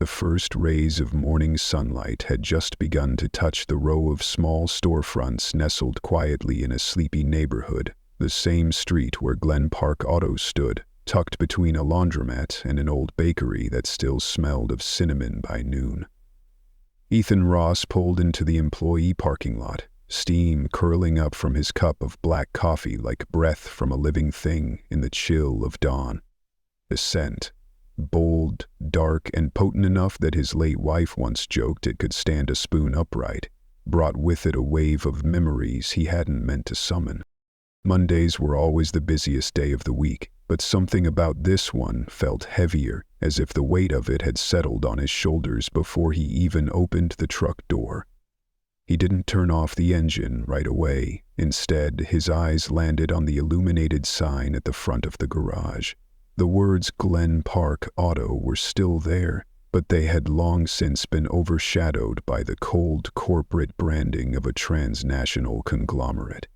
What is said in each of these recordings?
The first rays of morning sunlight had just begun to touch the row of small storefronts nestled quietly in a sleepy neighborhood, the same street where Glen Park Auto stood, tucked between a laundromat and an old bakery that still smelled of cinnamon by noon. Ethan Ross pulled into the employee parking lot, steam curling up from his cup of black coffee like breath from a living thing in the chill of dawn. The scent, bold, dark, and potent enough that his late wife once joked it could stand a spoon upright, brought with it a wave of memories he hadn't meant to summon. Mondays were always the busiest day of the week, but something about this one felt heavier, as if the weight of it had settled on his shoulders before he even opened the truck door. He didn't turn off the engine right away. Instead, his eyes landed on the illuminated sign at the front of the garage. The words Glen Park Auto were still there, but they had long since been overshadowed by the cold corporate branding of a transnational conglomerate.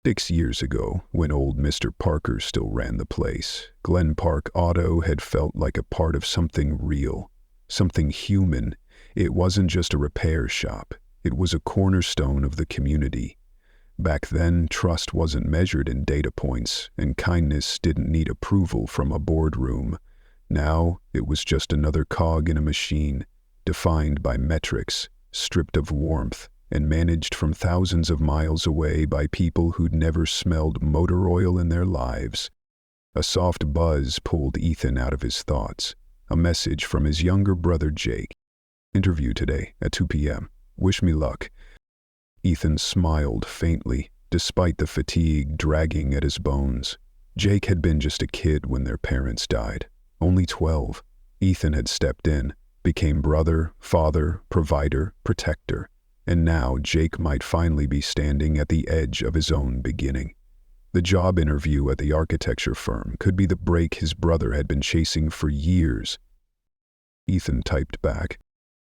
6 years ago, when old Mr. Parker still ran the place, Glen Park Auto had felt like a part of something real, something human. It wasn't just a repair shop. It was a cornerstone of the community. Back then, trust wasn't measured in data points, and kindness didn't need approval from a boardroom. Now, it was just another cog in a machine, defined by metrics, stripped of warmth, and managed from thousands of miles away by people who'd never smelled motor oil in their lives. A soft buzz pulled Ethan out of his thoughts. A message from his younger brother Jake. Interview today at 2 p.m. Wish me luck. Ethan smiled faintly, despite the fatigue dragging at his bones. Jake had been just a kid when their parents died. Only 12. Ethan had stepped in, became brother, father, provider, protector. And now Jake might finally be standing at the edge of his own beginning. The job interview at the architecture firm could be the break his brother had been chasing for years. Ethan typed back,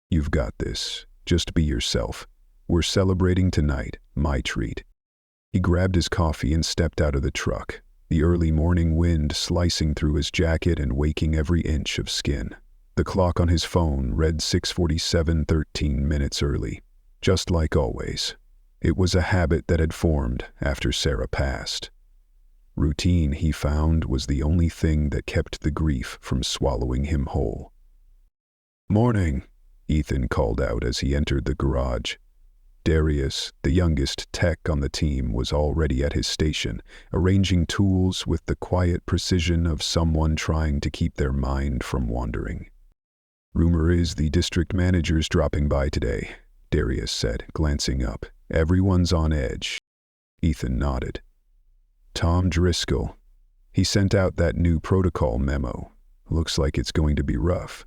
"You've got this. Just be yourself. We're celebrating tonight, my treat." He grabbed his coffee and stepped out of the truck, the early morning wind slicing through his jacket and waking every inch of skin. The clock on his phone read 6:47, 13 minutes early. Just like always. It was a habit that had formed after Sarah passed. Routine, he found, was the only thing that kept the grief from swallowing him whole. "Morning," Ethan called out as he entered the garage. Darius, the youngest tech on the team, was already at his station, arranging tools with the quiet precision of someone trying to keep their mind from wandering. "Rumor is the district manager's dropping by today," Darius said, glancing up. "Everyone's on edge." Ethan nodded. "Tom Driscoll. He sent out that new protocol memo. Looks like it's going to be rough."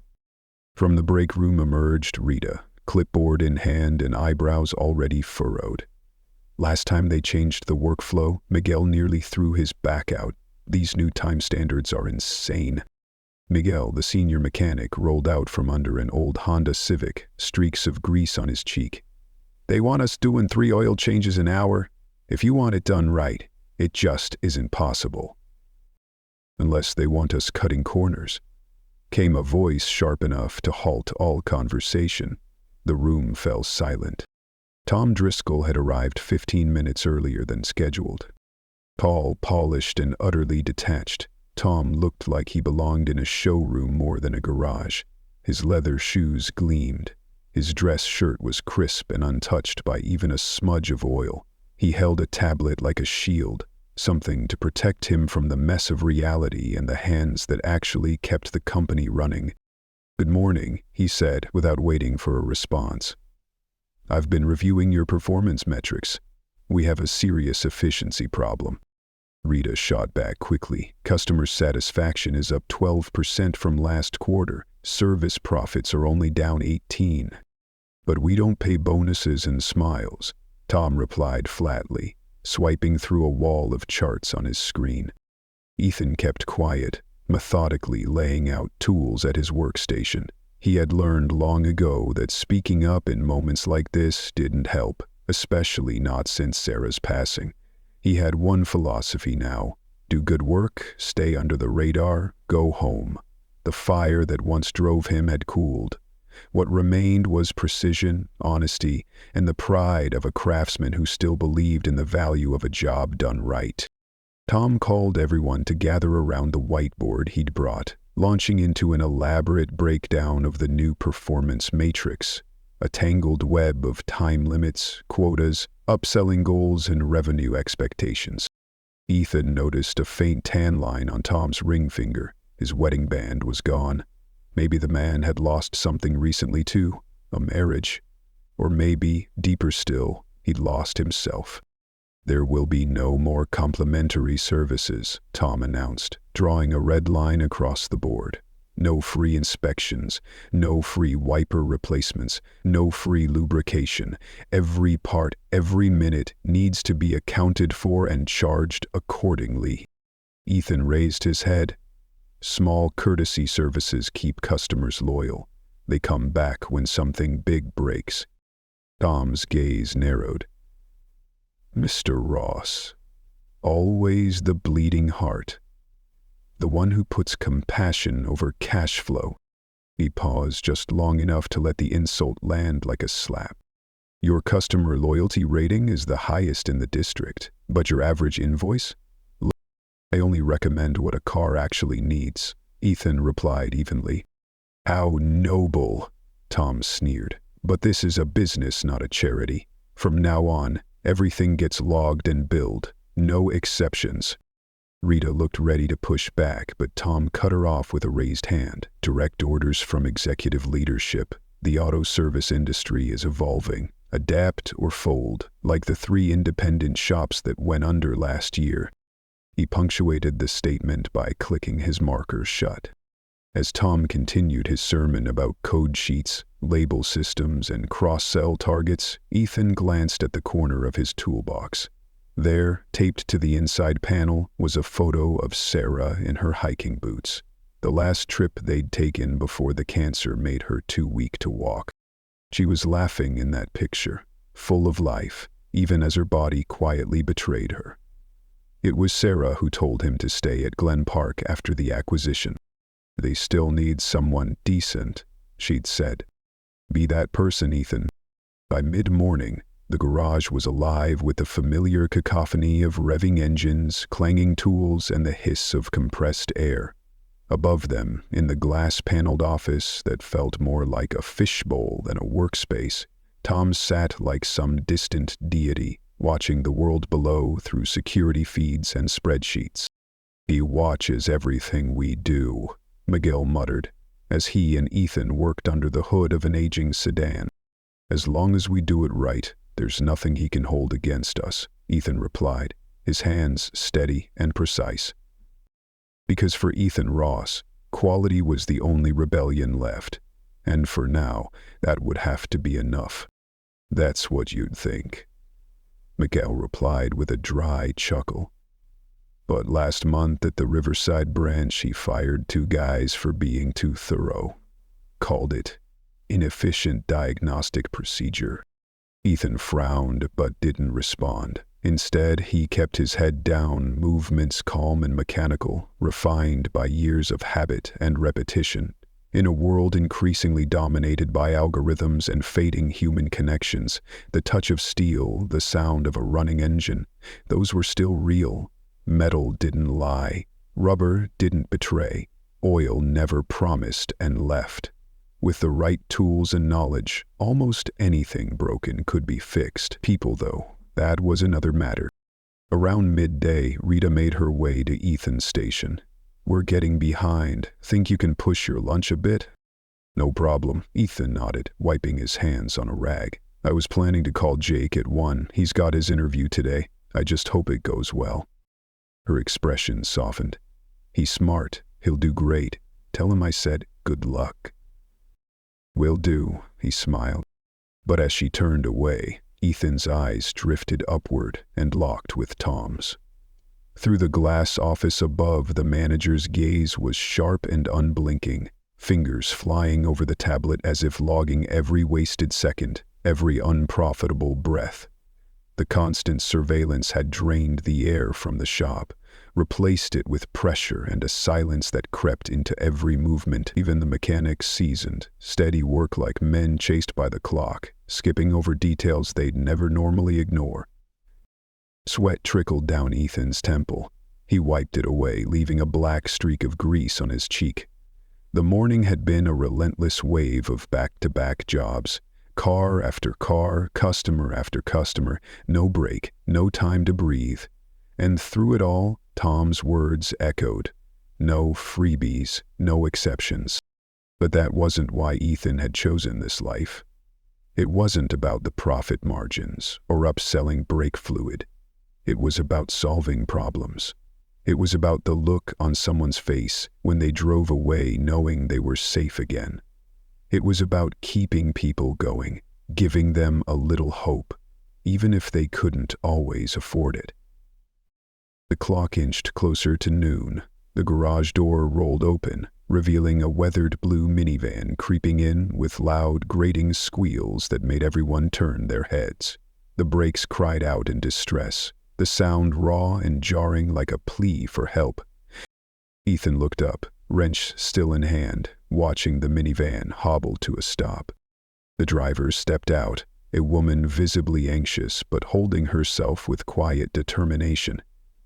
From the break room emerged Rita, clipboard in hand and eyebrows already furrowed. Last time they changed the workflow, Miguel nearly threw his back out. "These new time standards are insane." Miguel, the senior mechanic, rolled out from under an old Honda Civic, streaks of grease on his cheek. "They want us doing 3 oil changes an hour. If you want it done right, it just isn't possible." "Unless they want us cutting corners," came a voice sharp enough to halt all conversation. The room fell silent. Tom Driscoll had arrived 15 minutes earlier than scheduled. Tall, polished, and utterly detached, Tom looked like he belonged in a showroom more than a garage. His leather shoes gleamed. His dress shirt was crisp and untouched by even a smudge of oil. He held a tablet like a shield, something to protect him from the mess of reality and the hands that actually kept the company running. "Good morning," he said without waiting for a response. "I've been reviewing your performance metrics. We have a serious efficiency problem." Rita shot back quickly. "Customer satisfaction is up 12% from last quarter. Service profits are only down 18. "But we don't pay bonuses and smiles," Tom replied flatly, swiping through a wall of charts on his screen. Ethan kept quiet, methodically laying out tools at his workstation. He had learned long ago that speaking up in moments like this didn't help, especially not since Sarah's passing. He had one philosophy now: do good work, stay under the radar, go home. The fire that once drove him had cooled. What remained was precision, honesty, and the pride of a craftsman who still believed in the value of a job done right. Tom called everyone to gather around the whiteboard he'd brought, launching into an elaborate breakdown of the new performance matrix, a tangled web of time limits, quotas, upselling goals, and revenue expectations. Ethan noticed a faint tan line on Tom's ring finger. His wedding band was gone. Maybe the man had lost something recently too, a marriage. Or maybe, deeper still, he'd lost himself. "There will be no more complimentary services," Tom announced, drawing a red line across the board. "No free inspections, no free wiper replacements, no free lubrication. Every part, every minute needs to be accounted for and charged accordingly." Ethan raised his head. Small courtesy services keep customers loyal. They come back when something big breaks. Tom's gaze narrowed. "Mr. Ross, always the bleeding heart. The one who puts compassion over cash flow." He paused just long enough to let the insult land like a slap. "Your customer loyalty rating is the highest in the district, but your average invoice? I only recommend what a car actually needs," Ethan replied evenly. "How noble," Tom sneered. "But this is a business, not a charity. From now on, everything gets logged and billed. No exceptions." Rita looked ready to push back, but Tom cut her off with a raised hand. "Direct orders from executive leadership. The auto service industry is evolving. Adapt or fold, like the 3 independent shops that went under last year." He punctuated the statement by clicking his marker shut. As Tom continued his sermon about code sheets, label systems, and cross-sell targets, Ethan glanced at the corner of his toolbox. There, taped to the inside panel, was a photo of Sarah in her hiking boots, the last trip they'd taken before the cancer made her too weak to walk. She was laughing in that picture, full of life, even as her body quietly betrayed her. It was Sarah who told him to stay at Glen Park after the acquisition. "They still need someone decent," she'd said. "Be that person, Ethan." By mid-morning, the garage was alive with the familiar cacophony of revving engines, clanging tools, and the hiss of compressed air. Above them, in the glass-paneled office that felt more like a fishbowl than a workspace, Tom sat like some distant deity, watching the world below through security feeds and spreadsheets. "He watches everything we do," Miguel muttered, as he and Ethan worked under the hood of an aging sedan. "As long as we do it right, there's nothing he can hold against us," Ethan replied, his hands steady and precise. Because for Ethan Ross, quality was the only rebellion left, and for now, that would have to be enough. "That's what you'd think," Miguel replied with a dry chuckle. "But last month at the Riverside branch, he fired 2 guys for being too thorough. Called it inefficient diagnostic procedure." Ethan frowned but didn't respond. Instead, he kept his head down, movements calm and mechanical, refined by years of habit and repetition. In a world increasingly dominated by algorithms and fading human connections, the touch of steel, the sound of a running engine, those were still real. Metal didn't lie. Rubber didn't betray. Oil never promised and left. With the right tools and knowledge, almost anything broken could be fixed. People, though, that was another matter. Around midday, Rita made her way to Ethan's station. "We're getting behind. Think you can push your lunch a bit?" "No problem," Ethan nodded, wiping his hands on a rag. "I was planning to call Jake at 1. He's got his interview today. I just hope it goes well." Her expression softened. "He's smart. He'll do great. Tell him I said good luck." "Will do," he smiled. But as she turned away, Ethan's eyes drifted upward and locked with Tom's. Through the glass office above, the manager's gaze was sharp and unblinking, fingers flying over the tablet as if logging every wasted second, every unprofitable breath. The constant surveillance had drained the air from the shop, replaced it with pressure and a silence that crept into every movement. Even the mechanics seasoned, steady work like men chased by the clock, skipping over details they'd never normally ignore. Sweat trickled down Ethan's temple. He wiped it away, leaving a black streak of grease on his cheek. The morning had been a relentless wave of back-to-back jobs. Car after car, customer after customer, no break, no time to breathe. And through it all, Tom's words echoed. No freebies, no exceptions. But that wasn't why Ethan had chosen this life. It wasn't about the profit margins or upselling brake fluid. It was about solving problems. It was about the look on someone's face when they drove away knowing they were safe again. It was about keeping people going, giving them a little hope, even if they couldn't always afford it. The clock inched closer to noon. The garage door rolled open, revealing a weathered blue minivan creeping in with loud, grating squeals that made everyone turn their heads. The brakes cried out in distress, the sound raw and jarring like a plea for help. Ethan looked up, wrench still in hand, watching the minivan hobble to a stop. The driver stepped out, a woman visibly anxious but holding herself with quiet determination.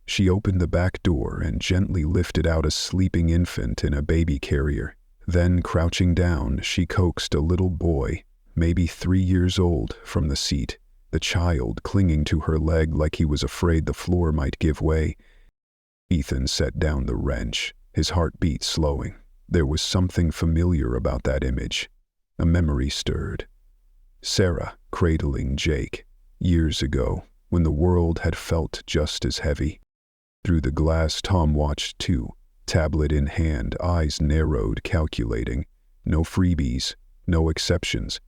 She opened the back door and gently lifted out a sleeping infant in a baby carrier. Then, crouching down, she coaxed a little boy, maybe 3 years old, from the seat, the child clinging to her leg like he was afraid the floor might give way. Ethan set down the wrench, his heartbeat slowing. There was something familiar about that image. A memory stirred. Sarah cradling Jake, years ago, when the world had felt just as heavy. Through the glass, Tom watched too, tablet in hand, eyes narrowed, calculating. No freebies, no exceptions.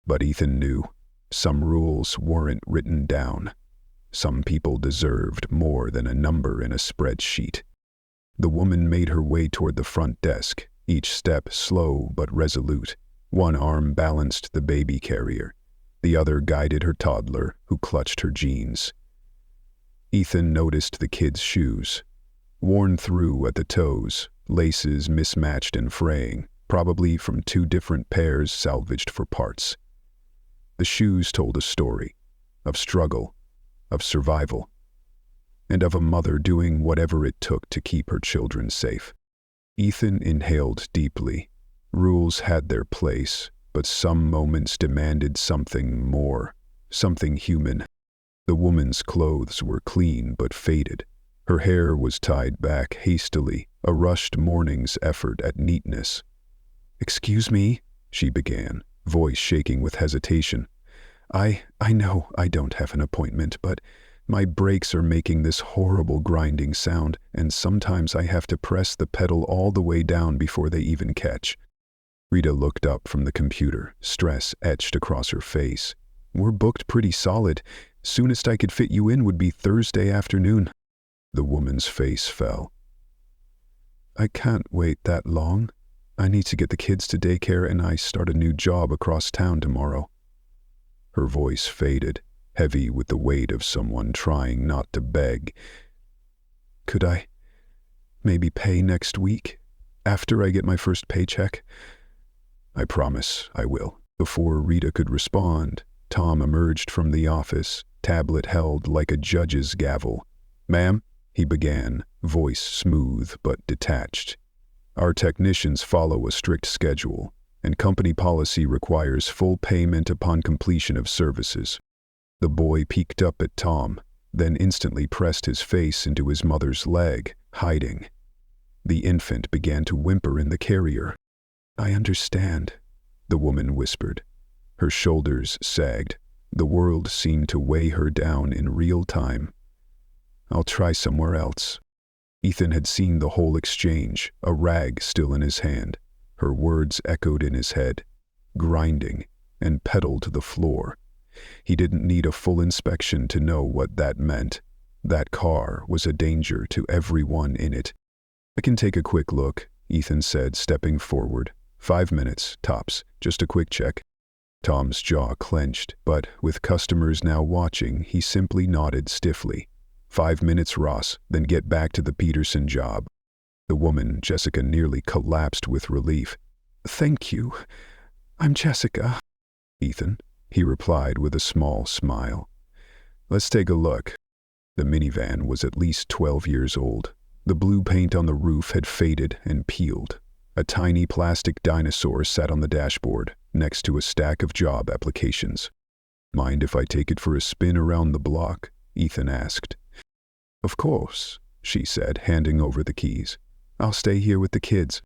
But Ethan knew. Some rules weren't written down. Some people deserved more than a number in a spreadsheet. The woman made her way toward the front desk, each step slow but resolute. One arm balanced the baby carrier. The other guided her toddler, who clutched her jeans. Ethan noticed the kid's shoes. Worn through at the toes, laces mismatched and fraying, probably from 2 different pairs salvaged for parts. The shoes told a story, of struggle, of survival, and of a mother doing whatever it took to keep her children safe. Ethan inhaled deeply. Rules had their place, but some moments demanded something more, something human. The woman's clothes were clean but faded. Her hair was tied back hastily, a rushed morning's effort at neatness. "Excuse me," she began, voice shaking with hesitation. I know I don't have an appointment, but my brakes are making this horrible grinding sound, and sometimes I have to press the pedal all the way down before they even catch." Rita looked up from the computer, stress etched across her face. "We're booked pretty solid. Soonest I could fit you in would be Thursday afternoon." The woman's face fell. "I can't wait that long. I need to get the kids to daycare and I start a new job across town tomorrow." Her voice faded, heavy with the weight of someone trying not to beg. "Could I maybe pay next week, after I get my first paycheck?" "I promise I will." Before Rita could respond, Tom emerged from the office, tablet held like a judge's gavel. "Ma'am," he began, voice smooth but detached. "Our technicians follow a strict schedule, and company policy requires full payment upon completion of services." The boy peeked up at Tom, then instantly pressed his face into his mother's leg, hiding. The infant began to whimper in the carrier. "I understand," the woman whispered. Her shoulders sagged. The world seemed to weigh her down in real time. "I'll try somewhere else." Ethan had seen the whole exchange, a rag still in his hand. Her words echoed in his head, grinding, and pedal to the floor. He didn't need a full inspection to know what that meant. That car was a danger to everyone in it. "I can take a quick look," Ethan said, stepping forward. 5 minutes, tops, just a quick check." Tom's jaw clenched, but with customers now watching, he simply nodded stiffly. 5 minutes, Ross, then get back to the Peterson job." The woman, Jessica, nearly collapsed with relief. "Thank you. I'm Jessica." "Ethan," he replied with a small smile. "Let's take a look." The minivan was at least 12 years old. The blue paint on the roof had faded and peeled. A tiny plastic dinosaur sat on the dashboard, next to a stack of job applications. "Mind if I take it for a spin around the block?" Ethan asked. "Of course," she said, handing over the keys. "I'll stay here with the kids."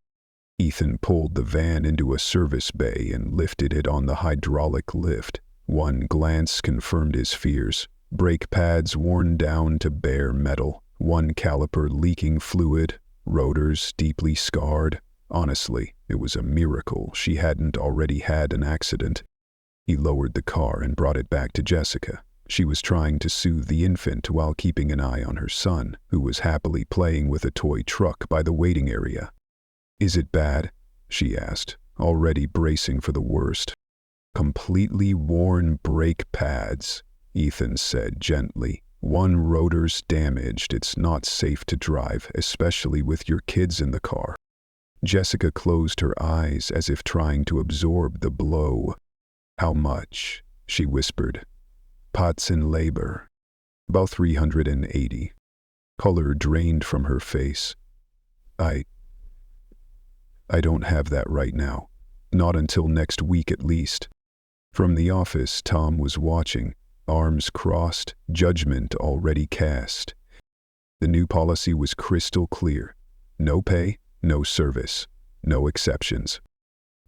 Ethan pulled the van into a service bay and lifted it on the hydraulic lift. One glance confirmed his fears. Brake pads worn down to bare metal, one caliper leaking fluid, rotors deeply scarred. Honestly, it was a miracle she hadn't already had an accident. He lowered the car and brought it back to Jessica. She was trying to soothe the infant while keeping an eye on her son, who was happily playing with a toy truck by the waiting area. "Is it bad?" she asked, already bracing for the worst. "Completely worn brake pads," Ethan said gently. "One rotor's damaged. It's not safe to drive, especially with your kids in the car." Jessica closed her eyes as if trying to absorb the blow. "How much?" she whispered. "Pots and labor." "About 380. Color drained from her face. I don't have that right now. Not until next week at least." From the office, Tom was watching, arms crossed, judgment already cast. The new policy was crystal clear. No pay, no service, no exceptions.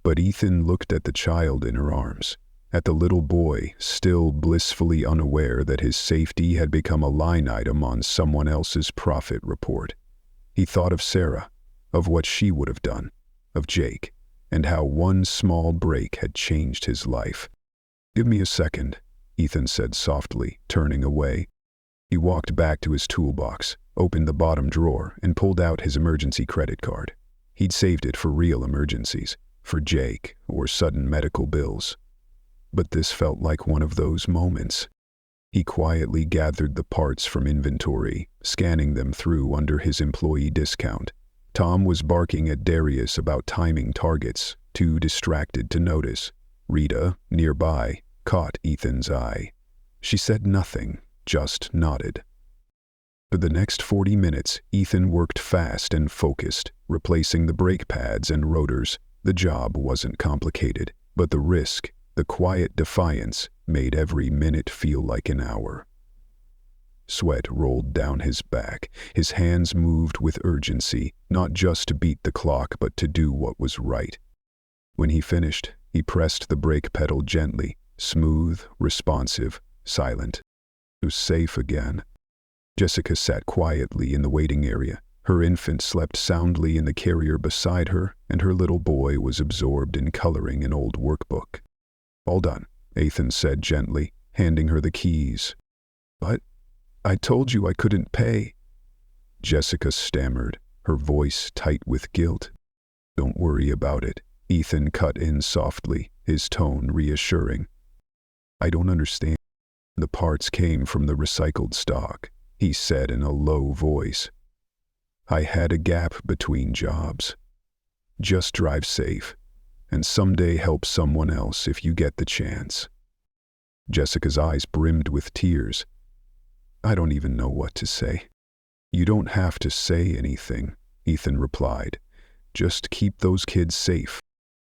But Ethan looked at the child in her arms, at the little boy, still blissfully unaware that his safety had become a line item on someone else's profit report. He thought of Sarah, of what she would have done, of Jake, and how one small break had changed his life. "Give me a second," Ethan said softly, turning away. He walked back to his toolbox, opened the bottom drawer, and pulled out his emergency credit card. He'd saved it for real emergencies, for Jake, or sudden medical bills. But this felt like one of those moments. He quietly gathered the parts from inventory, scanning them through under his employee discount. Tom was barking at Darius about timing targets, too distracted to notice. Rita, nearby, caught Ethan's eye. She said nothing, just nodded. For the next 40 minutes, Ethan worked fast and focused, replacing the brake pads and rotors. The job wasn't complicated, but the risk, the quiet defiance, made every minute feel like an hour. Sweat rolled down his back. His hands moved with urgency, not just to beat the clock, but to do what was right. When he finished, he pressed the brake pedal gently, smooth, responsive, silent. It was safe again. Jessica sat quietly in the waiting area. Her infant slept soundly in the carrier beside her, and her little boy was absorbed in coloring an old workbook. "All done," Ethan said gently, handing her the keys. "But I told you I couldn't pay." Jessica stammered, her voice tight with guilt. "Don't worry about it," Ethan cut in softly, his tone reassuring. "I don't understand." "The parts came from the recycled stock," he said in a low voice. "I had a gap between jobs. Just drive safe, and someday help someone else if you get the chance." Jessica's eyes brimmed with tears. "I don't even know what to say." "You don't have to say anything," Ethan replied. "Just keep those kids safe."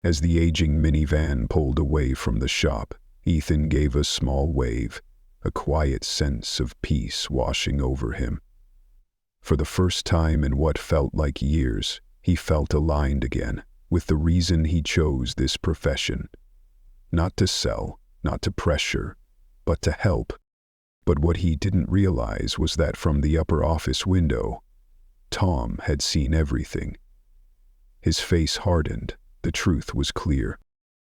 As the aging minivan pulled away from the shop, Ethan gave a small wave, a quiet sense of peace washing over him. For the first time in what felt like years, he felt aligned again with the reason he chose this profession. Not to sell, not to pressure, but to help. But what he didn't realize was that from the upper office window, Tom had seen everything. His face hardened. The truth was clear.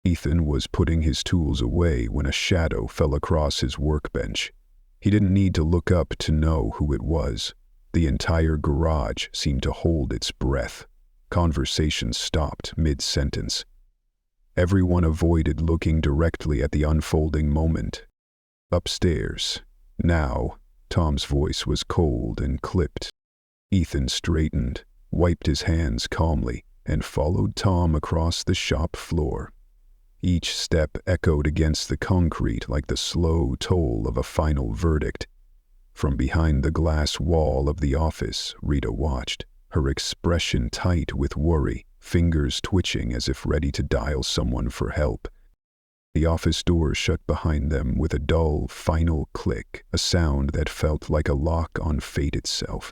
Ethan was putting his tools away when a shadow fell across his workbench. He didn't need to look up to know who it was. The entire garage seemed to hold its breath. Conversation stopped mid-sentence. Everyone avoided looking directly at the unfolding moment. Upstairs, now, Tom's voice was cold and clipped. Ethan straightened, wiped his hands calmly, and followed Tom across the shop floor. Each step echoed against the concrete like the slow toll of a final verdict. From behind the glass wall of the office, Rita watched, her expression tight with worry, fingers twitching as if ready to dial someone for help. The office door shut behind them with a dull, final click, a sound that felt like a lock on fate itself.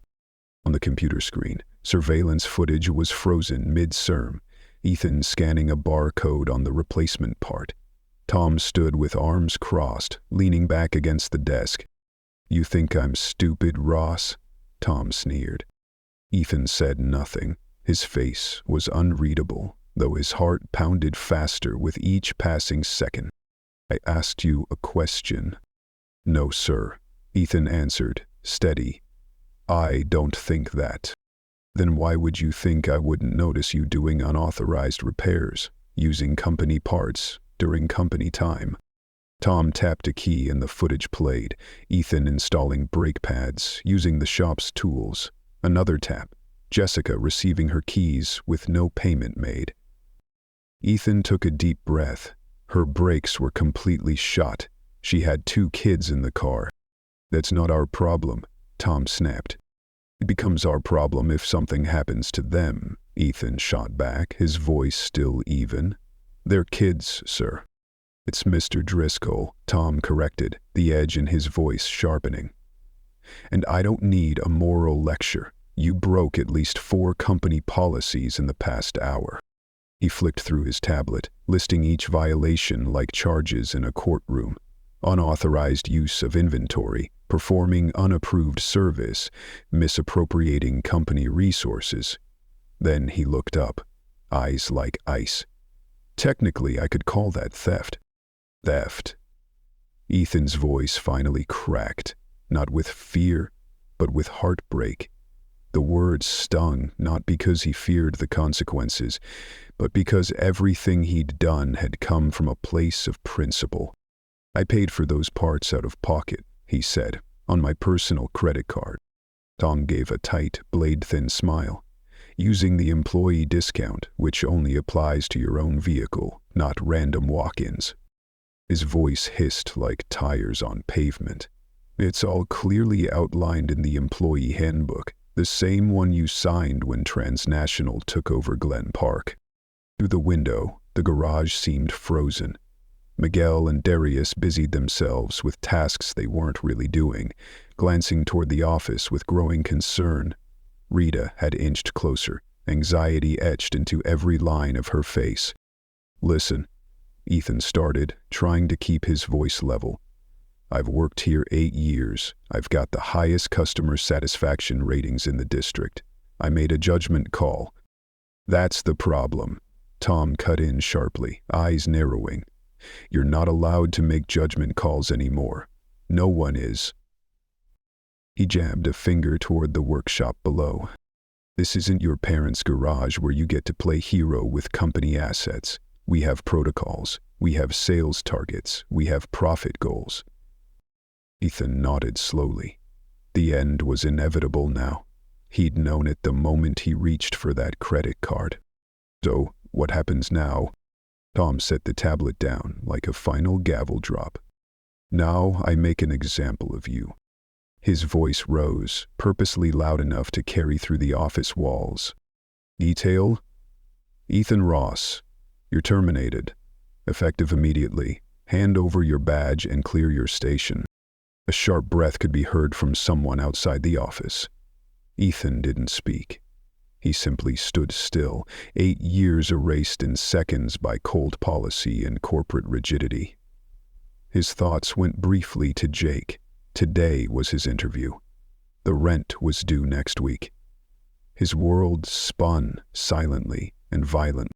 On the computer screen, surveillance footage was frozen mid-serm, Ethan scanning a barcode on the replacement part. Tom stood with arms crossed, leaning back against the desk. "You think I'm stupid, Ross?" Tom sneered. Ethan said nothing. His face was unreadable, though his heart pounded faster with each passing second. "I asked you a question." "No, sir," Ethan answered, steady. "I don't think that." "Then why would you think I wouldn't notice you doing unauthorized repairs, using company parts, during company time?" Tom tapped a key and the footage played, Ethan installing brake pads, using the shop's tools. Another tap, Jessica receiving her keys with no payment made. Ethan took a deep breath. Her brakes were completely shot. She had 2 kids in the car. "That's not our problem," Tom snapped. "It becomes our problem if something happens to them," Ethan shot back, his voice still even. "They're kids, sir." "It's Mr. Driscoll," Tom corrected, the edge in his voice sharpening. "And I don't need a moral lecture. You broke at least 4 company policies in the past hour." He flicked through his tablet, listing each violation like charges in a courtroom. Unauthorized use of inventory, performing unapproved service, misappropriating company resources. Then he looked up, eyes like ice. "Technically, I could call that theft." "Theft?" Ethan's voice finally cracked, not with fear, but with heartbreak. The words stung not because he feared the consequences, but because everything he'd done had come from a place of principle. "I paid for those parts out of pocket," he said, "on my personal credit card." Tom gave a tight, blade-thin smile. "Using the employee discount, which only applies to your own vehicle, not random walk-ins." His voice hissed like tires on pavement. "It's all clearly outlined in the employee handbook, the same one you signed when Transnational took over Glen Park." Through the window, the garage seemed frozen. Miguel and Darius busied themselves with tasks they weren't really doing, glancing toward the office with growing concern. Rita had inched closer, anxiety etched into every line of her face. "Listen," Ethan started, trying to keep his voice level. "I've worked here 8 years. I've got the highest customer satisfaction ratings in the district. I made a judgment call." "That's the problem," Tom cut in sharply, eyes narrowing. "You're not allowed to make judgment calls anymore. No one is." He jabbed a finger toward the workshop below. "This isn't your parents' garage where you get to play hero with company assets. We have protocols. We have sales targets. We have profit goals." Ethan nodded slowly. The end was inevitable now. He'd known it the moment he reached for that credit card. "So, what happens now?" Tom set the tablet down like a final gavel drop. "Now I make an example of you." His voice rose, purposely loud enough to carry through the office walls. "Detail? Ethan Ross, you're terminated. Effective immediately. Hand over your badge and clear your station." A sharp breath could be heard from someone outside the office. Ethan didn't speak. He simply stood still, 8 years erased in seconds by cold policy and corporate rigidity. His thoughts went briefly to Jake. Today was his interview. The rent was due next week. His world spun silently and violently.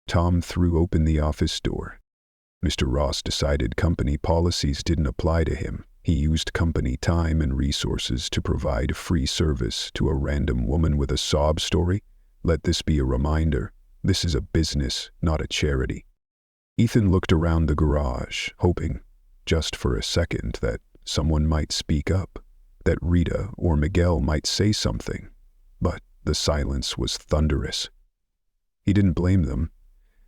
Tom threw open the office door. Mr. Ross decided company policies didn't apply to him. He used company time and resources to provide free service to a random woman with a sob story. Let this be a reminder. This is a business, not a charity. Ethan looked around the garage, hoping, just for a second, that someone might speak up. that Rita or Miguel might say something, but the silence was thunderous. He didn't blame them.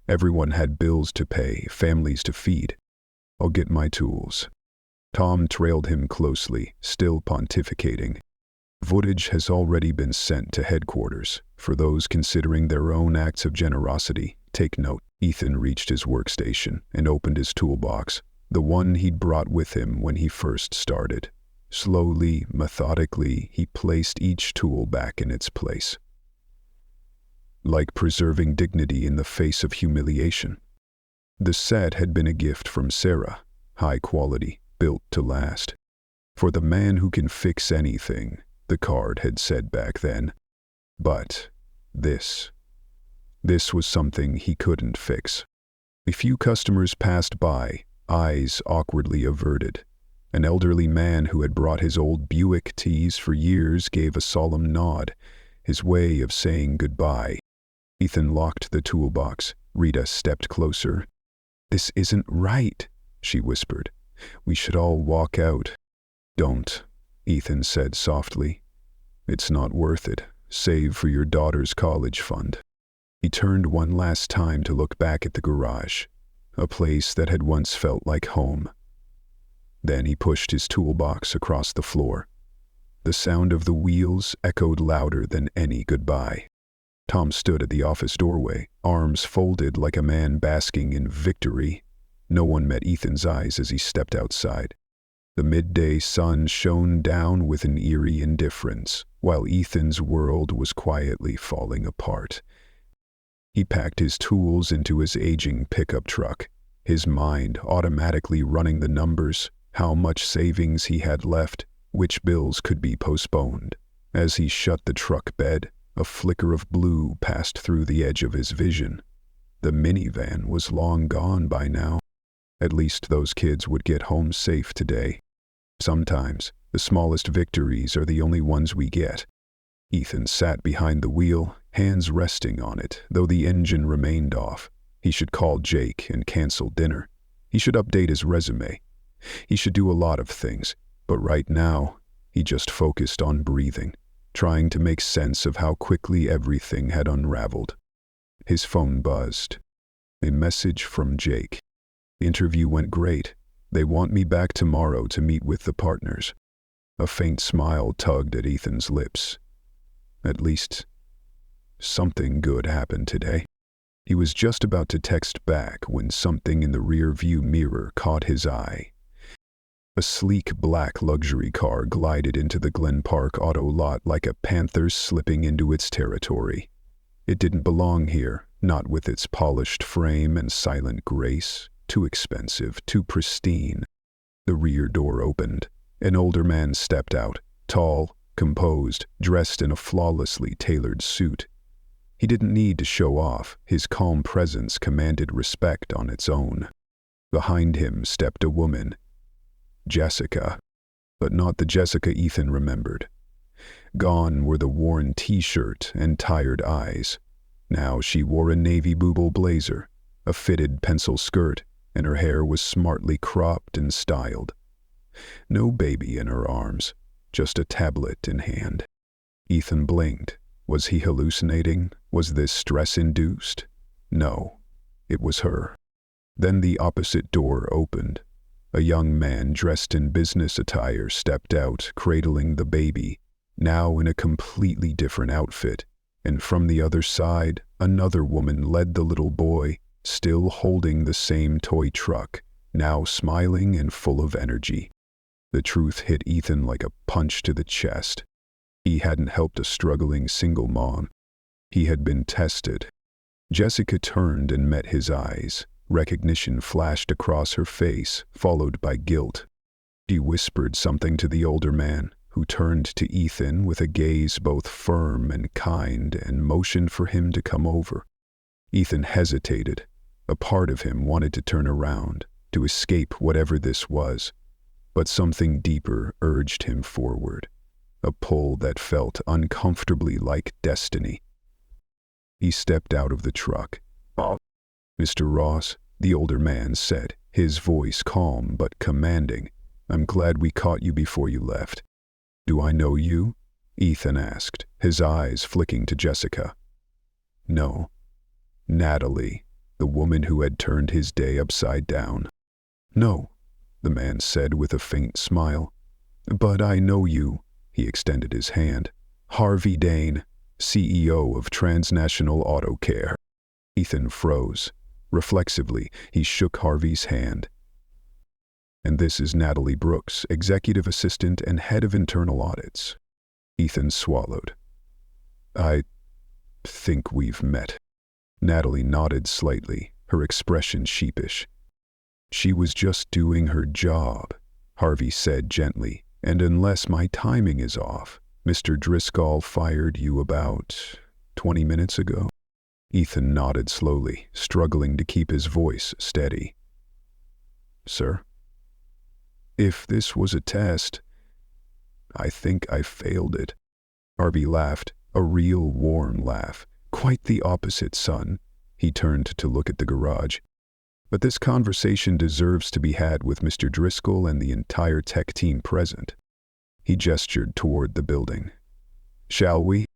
Everyone had bills to pay, families to feed. "I'll get my tools." Tom trailed him closely, still pontificating. Footage has already been sent to headquarters. For those considering their own acts of generosity, take note. Ethan reached his workstation and opened his toolbox, the one he'd brought with him when he first started. Slowly, methodically, he placed each tool back in its place, like preserving dignity in the face of humiliation. The set had been a gift from Sarah, high quality, built to last. "For the man who can fix anything," the card had said back then. But this was something he couldn't fix. A few customers passed by, eyes awkwardly averted. An elderly man who had brought his old Buick tees for years gave a solemn nod, his way of saying goodbye. Ethan locked the toolbox. Rita stepped closer. "This isn't right," she whispered. "We should all walk out." "Don't," Ethan said softly. "It's not worth it. Save for your daughter's college fund." He turned one last time to look back at the garage, a place that had once felt like home. Then he pushed his toolbox across the floor. The sound of the wheels echoed louder than any goodbye. Tom stood at the office doorway, arms folded like a man basking in victory. No one met Ethan's eyes as he stepped outside. The midday sun shone down with an eerie indifference, while Ethan's world was quietly falling apart. He packed his tools into his aging pickup truck, his mind automatically running the numbers, how much savings he had left, which bills could be postponed. As he shut the truck bed, a flicker of blue passed through the edge of his vision. The minivan was long gone by now. At least those kids would get home safe today. Sometimes, the smallest victories are the only ones we get. Ethan sat behind the wheel, hands resting on it, though the engine remained off. He should call Jake and cancel dinner. He should update his resume. He should do a lot of things, but right now, he just focused on breathing, trying to make sense of how quickly everything had unraveled. His phone buzzed. A message from Jake. "The interview went great. They want me back tomorrow to meet with the partners." A faint smile tugged at Ethan's lips. At least, something good happened today. He was just about to text back when something in the rear-view mirror caught his eye. A sleek black luxury car glided into the Glen Park auto lot like a panther slipping into its territory. It didn't belong here, not with its polished frame and silent grace. Too expensive, too pristine. The rear door opened. An older man stepped out, tall, composed, dressed in a flawlessly tailored suit. He didn't need to show off. His calm presence commanded respect on its own. Behind him stepped a woman. Jessica, but not the Jessica Ethan remembered. Gone were the worn t-shirt and tired eyes. Now she wore a navy booble blazer, a fitted pencil skirt, and her hair was smartly cropped and styled. No baby in her arms, just a tablet in hand. Ethan blinked. Was he hallucinating? Was this stress-induced? No, it was her. Then the opposite door opened. A young man dressed in business attire stepped out, cradling the baby, now in a completely different outfit, and from the other side, another woman led the little boy, still holding the same toy truck, now smiling and full of energy. The truth hit Ethan like a punch to the chest. He hadn't helped a struggling single mom. He had been tested. Jessica turned and met his eyes. Recognition flashed across her face, followed by guilt. She whispered something to the older man, who turned to Ethan with a gaze both firm and kind and motioned for him to come over. Ethan hesitated. A part of him wanted to turn around, to escape whatever this was, but something deeper urged him forward, a pull that felt uncomfortably like destiny. He stepped out of the truck. "Mr. Ross," the older man said, his voice calm but commanding, "I'm glad we caught you before you left." Do I know you? Ethan asked, his eyes flicking to Jessica. No. Natalie, the woman who had turned his day upside down. No, the man said with a faint smile. But I know you, he extended his hand. Harvey Dane, CEO of Transnational Auto Care. Ethan froze. Reflexively, he shook Harvey's hand. And this is Natalie Brooks, Executive Assistant and Head of Internal Audits. Ethan swallowed. I think we've met. Natalie nodded slightly, her expression sheepish. She was just doing her job, Harvey said gently, and unless my timing is off, Mr. Driscoll fired you about 20 minutes ago. Ethan nodded slowly, struggling to keep his voice steady. Sir? If this was a test, I think I failed it. Harvey laughed, a real warm laugh. Quite the opposite, son. He turned to look at the garage. But this conversation deserves to be had with Mr. Driscoll and the entire tech team present. He gestured toward the building. Shall we?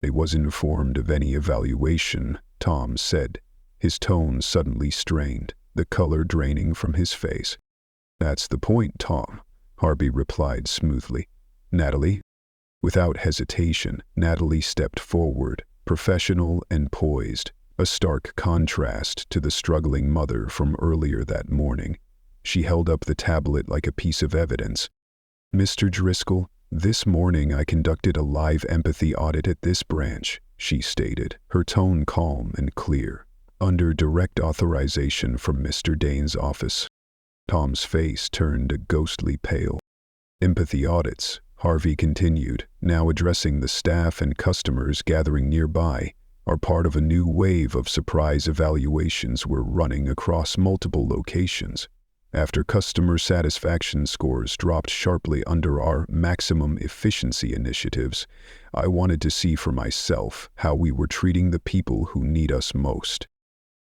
I wasn't informed of any evaluation, Tom said, his tone suddenly strained, the color draining from his face. That's the point, Tom, Harvey replied smoothly. Natalie? Without hesitation, Natalie stepped forward, professional and poised, a stark contrast to the struggling mother from earlier that morning. She held up the tablet like a piece of evidence. Mr. Driscoll, this morning I conducted a live empathy audit at this branch, she stated, her tone calm and clear, under direct authorization from Mr. Dane's office. Tom's face turned a ghostly pale. Empathy audits, Harvey continued, now addressing the staff and customers gathering nearby, are part of a new wave of surprise evaluations we're running across multiple locations. After customer satisfaction scores dropped sharply under our maximum efficiency initiatives, I wanted to see for myself how we were treating the people who need us most.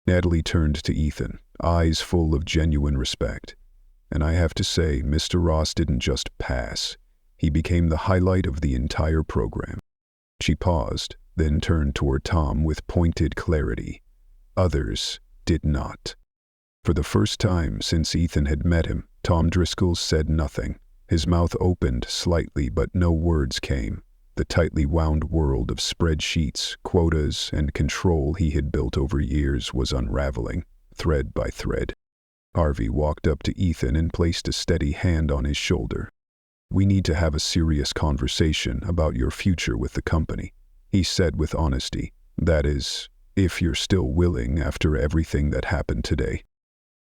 Natalie turned to Ethan, eyes full of genuine respect. And I have to say, Mr. Ross didn't just pass. He became the highlight of the entire program. She paused, then turned toward Tom with pointed clarity. Others did not. For the first time since Ethan had met him, Tom Driscoll said nothing. His mouth opened slightly, but no words came. The tightly wound world of spreadsheets, quotas, and control he had built over years was unraveling, thread by thread. Harvey walked up to Ethan and placed a steady hand on his shoulder. We need to have a serious conversation about your future with the company, he said with honesty. That is, if you're still willing after everything that happened today.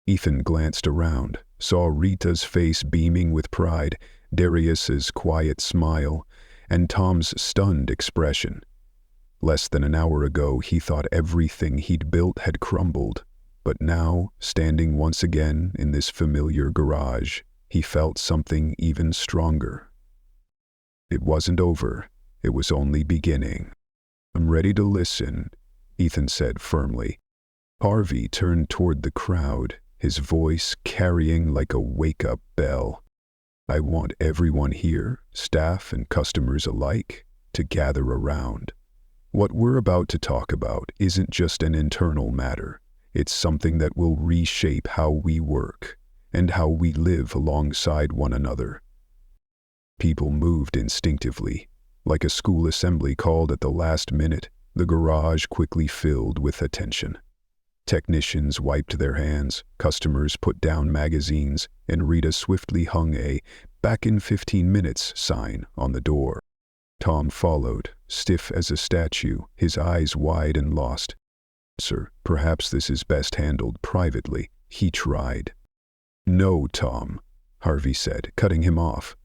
Ethan glanced around, saw Rita's face beaming with pride, Darius's quiet smile, and Tom's stunned expression. Less than an hour ago, he thought everything he'd built had crumbled. But now, standing once again in this familiar garage, he felt something even stronger. It wasn't over. It was only beginning. I'm ready to listen, Ethan said firmly. Harvey turned toward the crowd, his voice carrying like a wake-up bell. I want everyone here, staff and customers alike, to gather around. What we're about to talk about isn't just an internal matter. It's something that will reshape how we work and how we live alongside one another. People moved instinctively. Like a school assembly called at the last minute, the garage quickly filled with attention. Technicians wiped their hands, customers put down magazines, and Rita swiftly hung a "back in 15 minutes" sign on the door. Tom followed, stiff as a statue, his eyes wide and lost. Sir, perhaps this is best handled privately, he tried. No, Tom, Harvey said, cutting him off.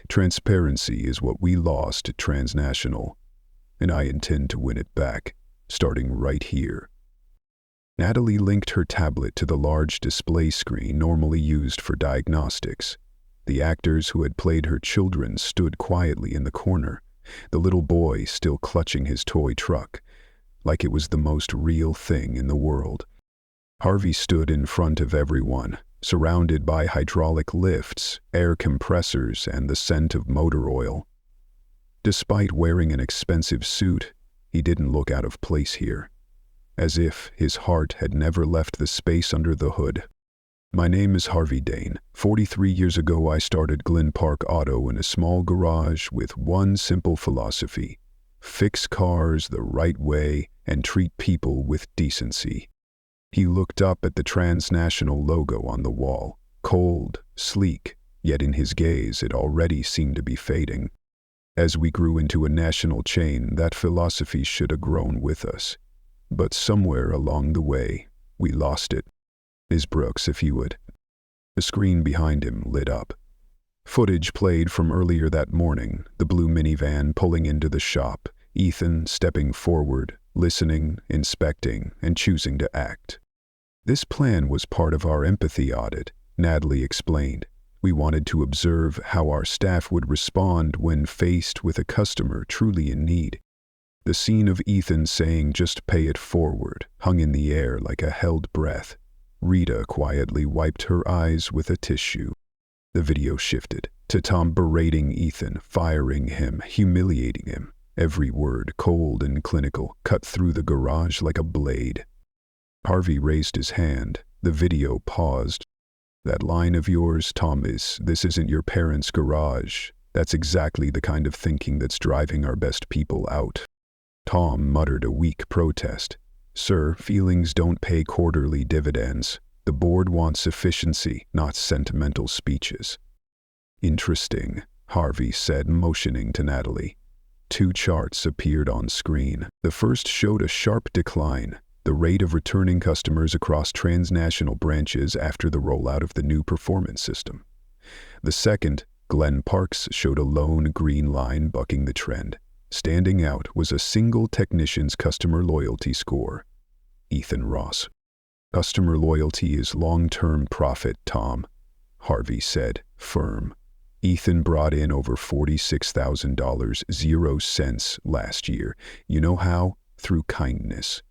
Transparency is what we lost at Transnational, and I intend to win it back, starting right here. Natalie linked her tablet to the large display screen normally used for diagnostics. The actors who had played her children stood quietly in the corner, the little boy still clutching his toy truck, like it was the most real thing in the world. Harvey stood in front of everyone, surrounded by hydraulic lifts, air compressors, and the scent of motor oil. Despite wearing an expensive suit, he didn't look out of place here, as if his heart had never left the space under the hood. My name is Harvey Dane. 43 years ago I started Glen Park Auto in a small garage with one simple philosophy: fix cars the right way and treat people with decency. He looked up at the transnational logo on the wall, cold, sleek, yet in his gaze it already seemed to be fading. As we grew into a national chain, that philosophy should have grown with us. But somewhere along the way, we lost it. Ms. Brooks, if you would. The screen behind him lit up. Footage played from earlier that morning, the blue minivan pulling into the shop, Ethan stepping forward, listening, inspecting, and choosing to act. This plan was part of our empathy audit, Natalie explained. We wanted to observe how our staff would respond when faced with a customer truly in need. The scene of Ethan saying "just pay it forward" hung in the air like a held breath. Rita quietly wiped her eyes with a tissue. The video shifted to Tom berating Ethan, firing him, humiliating him. Every word, cold and clinical, cut through the garage like a blade. Harvey raised his hand. The video paused. "That line of yours, Tom, this isn't your parents' garage. That's exactly the kind of thinking that's driving our best people out." Tom muttered a weak protest. "Sir, feelings don't pay quarterly dividends. The board wants efficiency, not sentimental speeches." "Interesting," Harvey said, motioning to Natalie. Two charts appeared on screen. The first showed a sharp decline, the rate of returning customers across transnational branches after the rollout of the new performance system. The second, Glen Park's, showed a lone green line bucking the trend. Standing out was a single technician's customer loyalty score. Ethan Ross. "Customer loyalty is long-term profit, Tom," Harvey said, firm. "Ethan brought in over $46,000, 0 cents last year. You know how? Through kindness."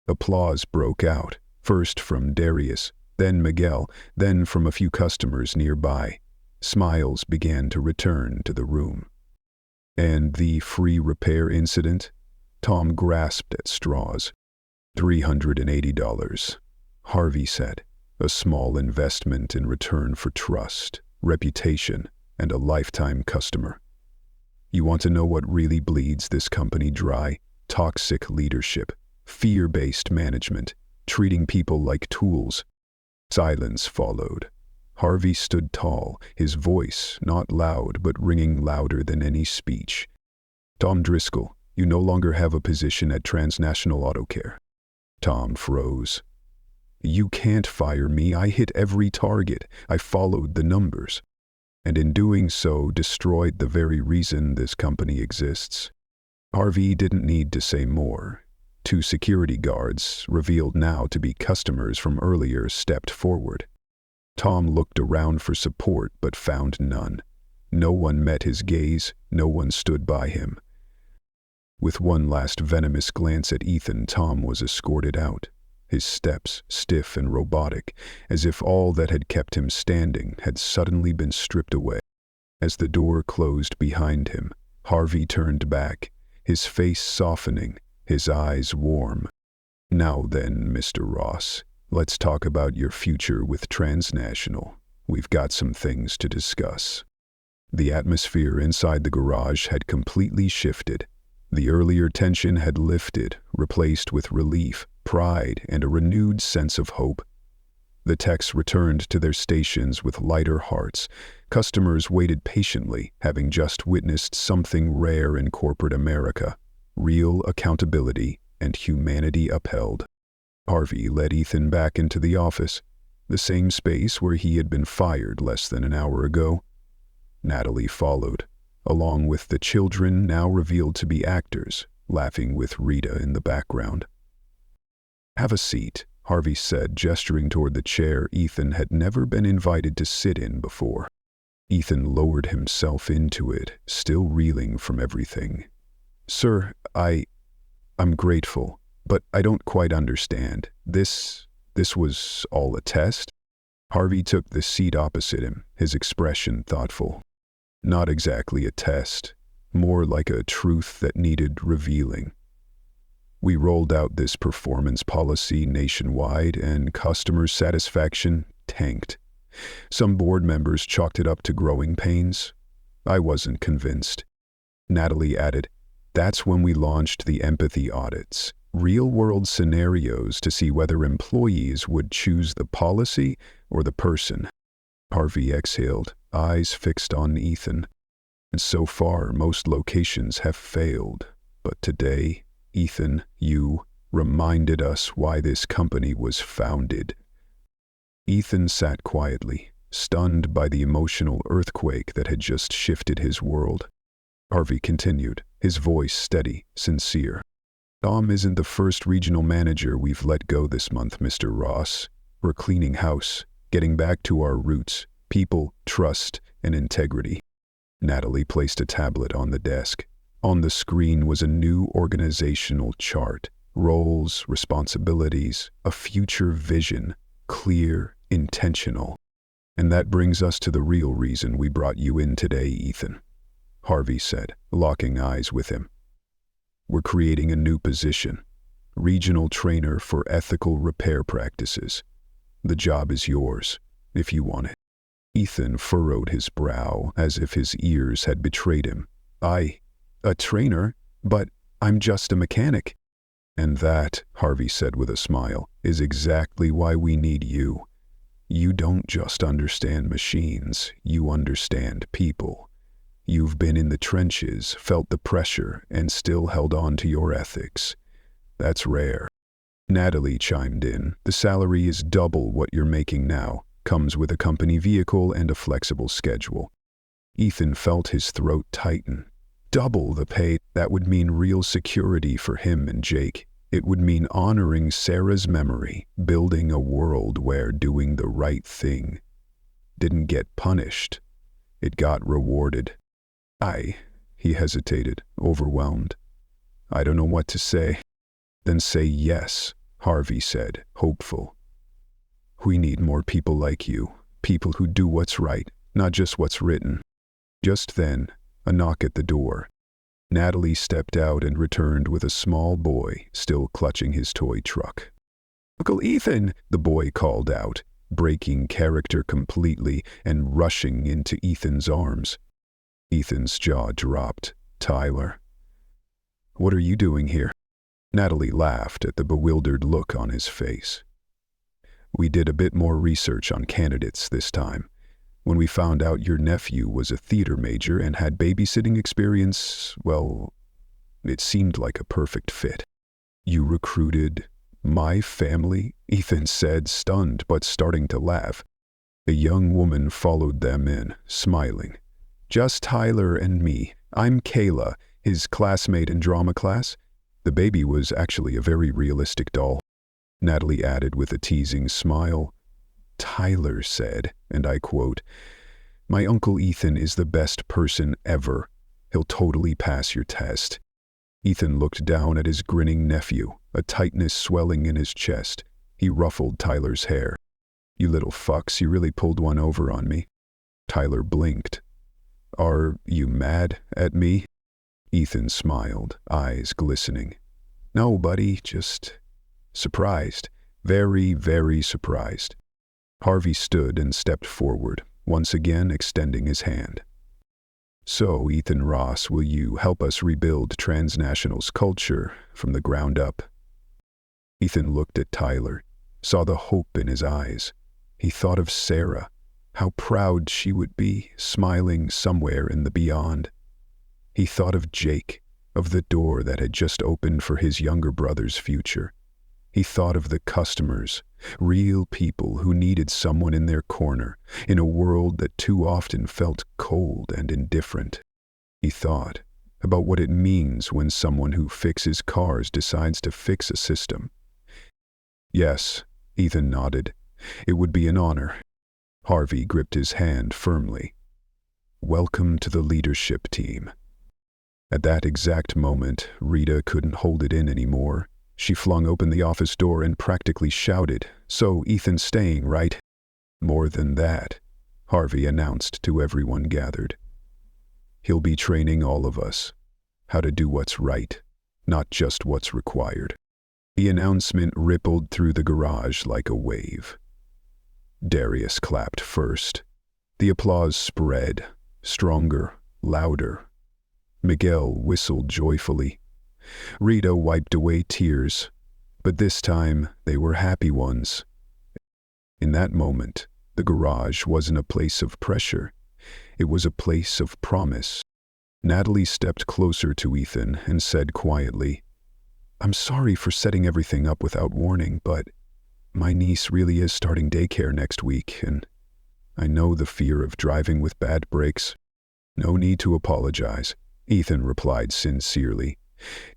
Applause broke out, first from Darius, then Miguel, then from a few customers nearby. Smiles began to return to the room. "And the free repair incident?" Tom grasped at straws. $380, Harvey said. "A small investment in return for trust, reputation, and a lifetime customer. You want to know what really bleeds this company dry? Toxic leadership. Fear-based management, treating people like tools." Silence followed. Harvey stood tall, his voice not loud but ringing louder than any speech. "Tom Driscoll, you no longer have a position at Transnational Auto Care." Tom froze. "You can't fire me. I hit every target. I followed the numbers. And in doing so, destroyed the very reason this company exists." Harvey didn't need to say more. Two security guards, revealed now to be customers from earlier, stepped forward. Tom looked around for support but found none. No one met his gaze, no one stood by him. With one last venomous glance at Ethan, Tom was escorted out, his steps stiff and robotic, as if all that had kept him standing had suddenly been stripped away. As the door closed behind him, Harvey turned back, his face softening, his eyes warm. "Now then, Mr. Ross, let's talk about your future with Transnational. We've got some things to discuss." The atmosphere inside the garage had completely shifted. The earlier tension had lifted, replaced with relief, pride, and a renewed sense of hope. The techs returned to their stations with lighter hearts. Customers waited patiently, having just witnessed something rare in corporate America: real accountability and humanity upheld. Harvey led Ethan back into the office, the same space where he had been fired less than an hour ago. Natalie followed, along with the children now revealed to be actors, laughing with Rita in the background. "Have a seat," Harvey said, gesturing toward the chair Ethan had never been invited to sit in before. Ethan lowered himself into it, still reeling from everything. "Sir, I'm grateful, but I don't quite understand. This was all a test?" Harvey took the seat opposite him, his expression thoughtful. "Not exactly a test. more like a truth that needed revealing. We rolled out this performance policy nationwide, and customer satisfaction tanked. Some board members chalked it up to growing pains. I wasn't convinced. Natalie added, "That's when we launched the empathy audits, real-world scenarios to see whether employees would choose the policy or the person." Harvey exhaled, eyes fixed on Ethan. "And so far, most locations have failed. But today, Ethan, you reminded us why this company was founded." Ethan sat quietly, stunned by the emotional earthquake that had just shifted his world. Harvey continued, his voice steady, sincere. "Tom isn't the first regional manager we've let go this month, Mr. Ross. We're cleaning house, getting back to our roots, people, trust, and integrity." Natalie placed a tablet on the desk. On the screen was a new organizational chart, roles, responsibilities, a future vision, clear, intentional. "And that brings us to the real reason we brought you in today, Ethan," Harvey said, locking eyes with him. "We're creating a new position, regional trainer for ethical repair practices. The job is yours, if you want it." Ethan furrowed his brow as if his ears had betrayed him. A trainer? But I'm just a mechanic." "And that," Harvey said with a smile, "is exactly why we need you. You don't just understand machines, you understand people. You've been in the trenches, felt the pressure, and still held on to your ethics. That's rare." Natalie chimed in, "The salary is double what you're making now, comes with a company vehicle and a flexible schedule." Ethan felt his throat tighten. Double the pay, that would mean real security for him and Jake. It would mean honoring Sarah's memory, building a world where doing the right thing didn't get punished. It got rewarded. He hesitated, overwhelmed. "I don't know what to say." "Then say yes," Harvey said, hopeful. "We need more people like you, people who do what's right, not just what's written." Just then, a knock at the door. Natalie stepped out and returned with a small boy still clutching his toy truck. "Uncle Ethan," the boy called out, breaking character completely and rushing into Ethan's arms. Ethan's jaw dropped. "Tyler, what are you doing here?" Natalie laughed at the bewildered look on his face. "We did a bit more research on candidates this time. When we found out your nephew was a theater major and had babysitting experience, well, it seemed like a perfect fit." "You recruited my family?" Ethan said, stunned but starting to laugh. A young woman followed them in, smiling. "Just Tyler and me. I'm Kayla, his classmate in drama class." The baby was actually a very realistic doll, Natalie added with a teasing smile. Tyler said, and I quote, "My Uncle Ethan is the best person ever. He'll totally pass your test." Ethan looked down at his grinning nephew, a tightness swelling in his chest. He ruffled Tyler's hair. "You little fucks, you really pulled one over on me." Tyler blinked. "Are you mad at me?" Ethan smiled, eyes glistening. "No, buddy, just surprised. Very, very surprised." Harvey stood and stepped forward, once again extending his hand. "So, Ethan Ross, will you help us rebuild Transnational's culture from the ground up?" Ethan looked at Tyler, saw the hope in his eyes. He thought of Sarah, how proud she would be, smiling somewhere in the beyond. He thought of Jake, of the door that had just opened for his younger brother's future. He thought of the customers, real people who needed someone in their corner, in a world that too often felt cold and indifferent. He thought about what it means when someone who fixes cars decides to fix a system. "Yes," Ethan nodded. "It would be an honor." Harvey gripped his hand firmly. "Welcome to the leadership team." At that exact moment, Rita couldn't hold it in anymore. She flung open the office door and practically shouted, "So Ethan's staying, right?" "More than that," Harvey announced to everyone gathered. He'll be training all of us how to do what's right, not just what's required. The announcement rippled through the garage like a wave. Darius clapped first. The applause spread, stronger, louder. Miguel whistled joyfully. Rita wiped away tears, but this time they were happy ones. In that moment, the garage wasn't a place of pressure. It was a place of promise. Natalie stepped closer to Ethan and said quietly, "I'm sorry for setting everything up without warning, but my niece really is starting daycare next week, and I know the fear of driving with bad brakes." "No need to apologize," Ethan replied sincerely.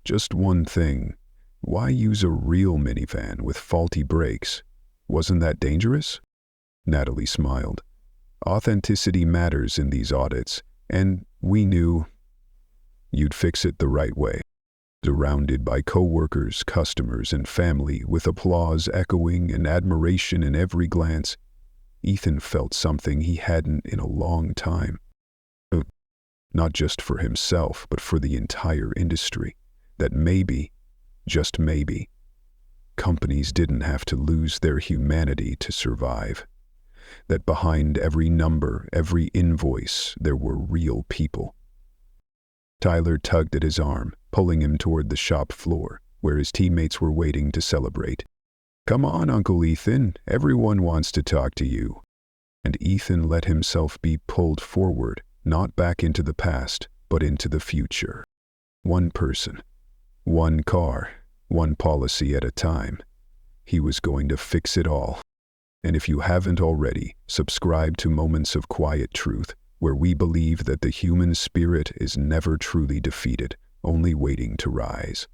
"Just one thing. Why use a real minivan with faulty brakes? Wasn't that dangerous?" Natalie smiled. "Authenticity matters in these audits, and we knew you'd fix it the right way." Surrounded by co-workers, customers, and family, with applause echoing and admiration in every glance, Ethan felt something he hadn't in a long time. Not just for himself, but for the entire industry. That maybe, just maybe, companies didn't have to lose their humanity to survive. That behind every number, every invoice, there were real people. Tyler tugged at his arm, pulling him toward the shop floor, where his teammates were waiting to celebrate. "Come on, Uncle Ethan, everyone wants to talk to you." And Ethan let himself be pulled forward, not back into the past, but into the future. One person, one car, one policy at a time. He was going to fix it all. And if you haven't already, subscribe to Moments of Quiet Truth, where we believe that the human spirit is never truly defeated, only waiting to rise.